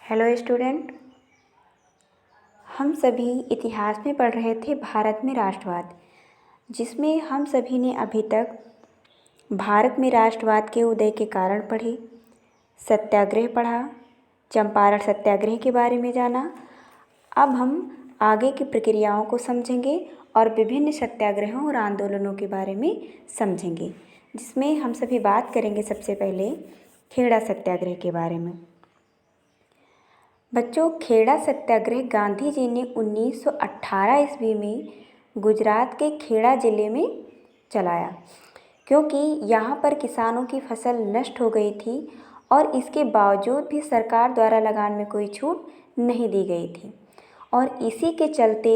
Hello student. हम सभी इतिहास में पढ़ रहे थे भारत में राष्ट्रवाद, जिसमें हम सभी ने अभी तक भारत में राष्ट्रवाद के उदय के कारण पढ़े, सत्याग्रह पढ़ा, चंपारण सत्याग्रह के बारे में जाना। अब हम आगे की प्रक्रियाओं को समझेंगे और विभिन्न सत्याग्रहों और आंदोलनों के बारे में समझेंगे, जिसमें हम सभी बात करेंगे सबसे पहले खेड़ा सत्याग्रह के बारे में। बच्चों, खेड़ा सत्याग्रह गांधी जी ने 1918 ईस्वी में गुजरात के खेड़ा ज़िले में चलाया, क्योंकि यहाँ पर किसानों की फसल नष्ट हो गई थी और इसके बावजूद भी सरकार द्वारा लगान में कोई छूट नहीं दी गई थी। और इसी के चलते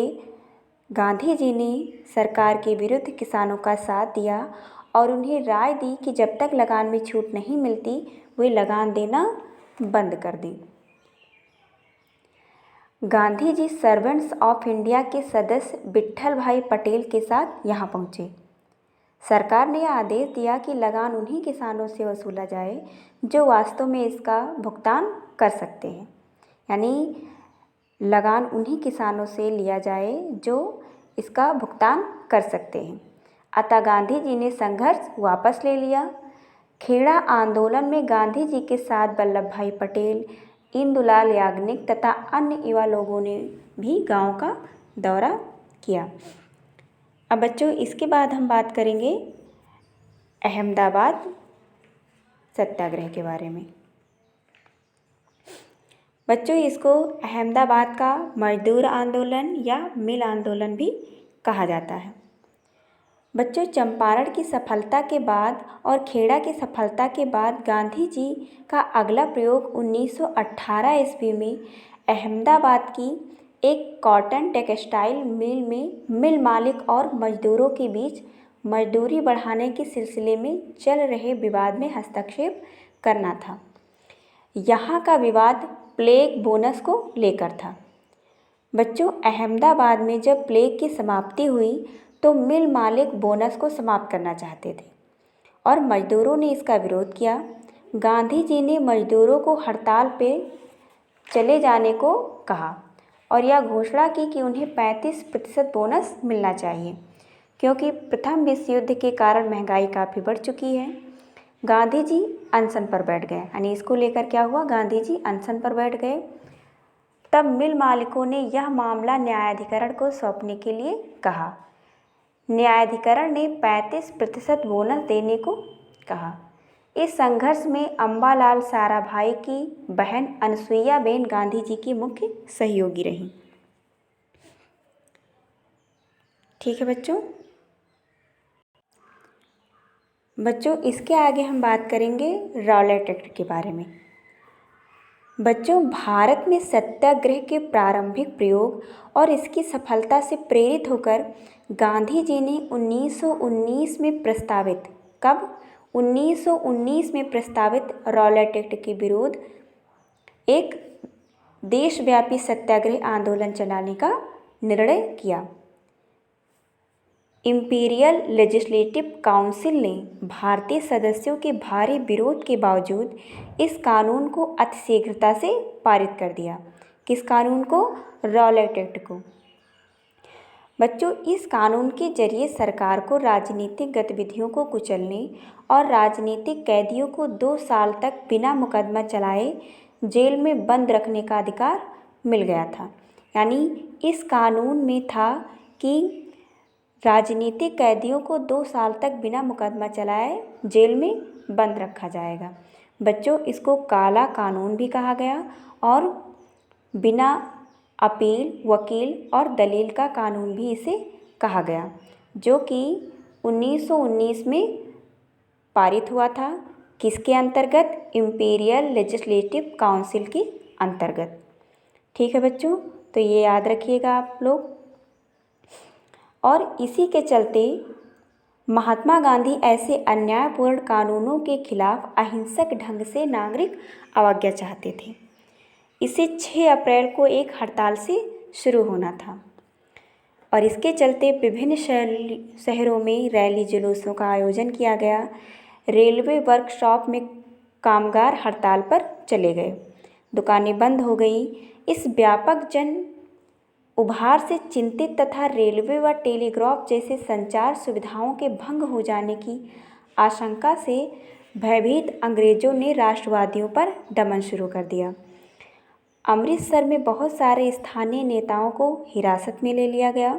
गांधी जी ने सरकार के विरुद्ध किसानों का साथ दिया और उन्हें राय दी कि जब तक लगान में छूट नहीं मिलती वे लगान देना बंद कर दें। Gandhi ji servants of India के सदस्य विट्ठल भाई पटेल के साथ यहाँ पहुँचे। सरकार ने यह आदेश दिया कि लगान उन्हीं किसानों से वसूला जाए जो वास्तव में इसका भुगतान कर सकते हैं, यानी लगान उन्हीं किसानों से लिया जाए जो इसका भुगतान कर सकते हैं। अतः गांधी जी ने संघर्ष वापस ले लिया। खेड़ा आंदोलन में गांधी जी के साथ वल्लभ भाई पटेल, इंदुलाल याग्निक तथा अन्य युवा लोगों ने भी गांव का दौरा किया। अब बच्चों, इसके बाद हम बात करेंगे अहमदाबाद सत्याग्रह के बारे में। बच्चों, इसको अहमदाबाद का मजदूर आंदोलन या मिल आंदोलन भी कहा जाता है। बच्चों, चंपारण की सफलता के बाद और खेड़ा की सफलता के बाद गांधी जी का अगला प्रयोग 1918 ईस्वी में अहमदाबाद की एक कॉटन टेक्सटाइल मिल में मिल मालिक और मजदूरों के बीच मजदूरी बढ़ाने के सिलसिले में चल रहे विवाद में हस्तक्षेप करना था। यहाँ का विवाद प्लेग बोनस को लेकर था। बच्चों, अहमदाबाद में जब प्लेग की समाप्ति हुई तो मिल मालिक बोनस को समाप्त करना चाहते थे और मजदूरों ने इसका विरोध किया। गांधी जी ने मजदूरों को हड़ताल पे चले जाने को कहा और यह घोषणा की कि उन्हें 35% बोनस मिलना चाहिए, क्योंकि प्रथम विश्व युद्ध के कारण महंगाई काफ़ी बढ़ चुकी है। गांधी जी अनशन पर बैठ गए, यानी इसको लेकर क्या हुआ, गांधी जी अनशन पर बैठ गए। तब मिल मालिकों ने यह मामला न्यायाधिकरण को सौंपने के लिए कहा। न्यायाधिकरण ने 35% बोनस देने को कहा। इस संघर्ष में अम्बालाल साराभाई की बहन अनसुईया बेन गांधी जी की मुख्य सहयोगी रहीं। ठीक है बच्चों, इसके आगे हम बात करेंगे रॉलेट एक्ट के बारे में। बच्चों, भारत में सत्याग्रह के प्रारंभिक प्रयोग और इसकी सफलता से प्रेरित होकर गांधी जी ने 1919 में प्रस्तावित 1919 में प्रस्तावित रॉलेट एक्ट के विरुद्ध एक देशव्यापी सत्याग्रह आंदोलन चलाने का निर्णय किया। इंपीरियल लेजिस्लेटिव काउंसिल ने भारतीय सदस्यों के भारी विरोध के बावजूद इस कानून को अतिशीघ्रता से पारित कर दिया। किस कानून को? रॉलेट एक्ट को। बच्चों, इस कानून के जरिए सरकार को राजनीतिक गतिविधियों को कुचलने और राजनीतिक कैदियों को 2 साल तक बिना मुकदमा चलाए जेल में बंद रखने का अधिकार मिल गया था। यानी इस कानून में था कि राजनीतिक कैदियों को 2 साल तक बिना मुकदमा चलाए जेल में बंद रखा जाएगा। बच्चों, इसको काला कानून भी कहा गया और बिना अपील, वकील और दलील का कानून भी इसे कहा गया, जो कि 1919 में पारित हुआ था। किसके अंतर्गत? इंपीरियल लेजिस्लेटिव काउंसिल के अंतर्गत। ठीक है बच्चों, तो ये याद रखिएगा आप लोग। और इसी के चलते महात्मा गांधी ऐसे अन्यायपूर्ण कानूनों के खिलाफ अहिंसक ढंग से नागरिक अवज्ञा चाहते थे। इसे 6 अप्रैल को एक हड़ताल से शुरू होना था और इसके चलते विभिन्न शहरों में रैली जुलूसों का आयोजन किया गया। रेलवे वर्कशॉप में कामगार हड़ताल पर चले गए। दुकानें बंद हो गईं। इस व्यापक जन उभार से चिंतित तथा रेलवे व टेलीग्राफ जैसे संचार सुविधाओं के भंग हो जाने की आशंका से भयभीत अंग्रेजों ने राष्ट्रवादियों पर दमन शुरू कर दिया। अमृतसर में बहुत सारे स्थानीय नेताओं को हिरासत में ले लिया गया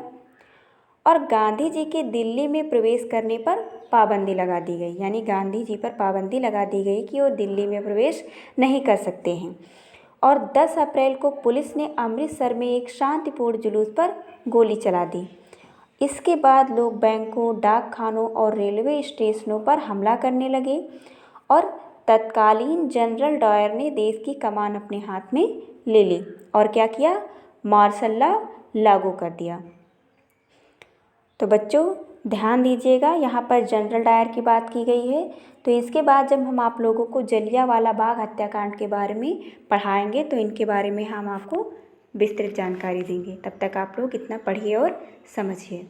और गांधी जी के दिल्ली में प्रवेश करने पर पाबंदी लगा दी गई। यानी गांधी जी पर पाबंदी लगा दी गई कि वो दिल्ली में प्रवेश नहीं कर सकते हैं। और 10 अप्रैल को पुलिस ने अमृतसर में एक शांतिपूर्ण जुलूस पर गोली चला दी। इसके बाद लोग बैंकों, डाकखानों और रेलवे स्टेशनों पर हमला करने लगे और तत्कालीन जनरल डायर ने देश की कमान अपने हाथ में ले ली और क्या किया, मार्शल लॉ लागू कर दिया। तो बच्चों ध्यान दीजिएगा, यहाँ पर जनरल डायर की बात की गई है। तो इसके बाद जब हम आप लोगों को जलियांवाला बाग हत्याकांड के बारे में पढ़ाएंगे तो इनके बारे में हम आपको विस्तृत जानकारी देंगे। तब तक आप लोग इतना पढ़िए और समझिए।